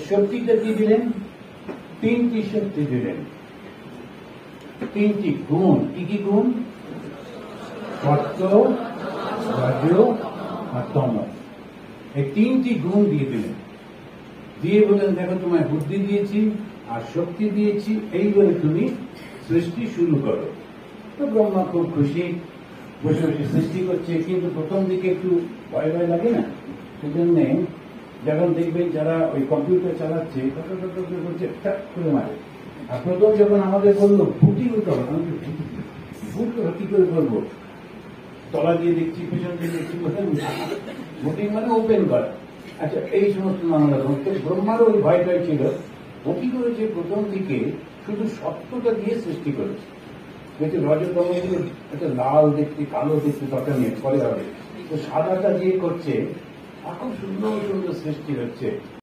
শক্তিটা কি দিলেন? তিনটি শক্তি দিলেন, তিনটি গুণ। কি কি গুণ? সত্য, রজ আর তম। এই তিনটি গুণ দিয়ে দিলেন, দিয়ে বলেন দেখো তোমায় বুদ্ধি দিয়েছি আর শক্তি দিয়েছি, এই বলে তুমি সৃষ্টি শুরু করো। তো ব্রহ্মা খুব খুশি, বসে বসে সৃষ্টি করছে। কিন্তু প্রথম দিকে একটু ভয় ভয় লাগে না? সেজন্য যখন দেখবেন যারা ওই কম্পিউটার চালাচ্ছে করছে ট্যাপ করে মারে। আর প্রথম যখন আমাদের বললো বুটিং করো, বুট করো, কি করে করবো? তলা দিয়ে দেখছি, পেছন দিয়ে দেখছি, বুটিং মানে ওপেন করা। আচ্ছা, এই সমস্ত নানা রকম। ব্রহ্মারও ওই ভয়টাই ছিল। ও কি করেছে? প্রথম দিকে শুধু সত্যটা দিয়ে সৃষ্টি করেছে। যেহেতু রজতম একটা লাল দেখতে, কালো দেখতে দরকার নেই, পরে হবে। তো সাদাটা দিয়ে করছে, এখন সুন্দর সুন্দর সৃষ্টি হচ্ছে।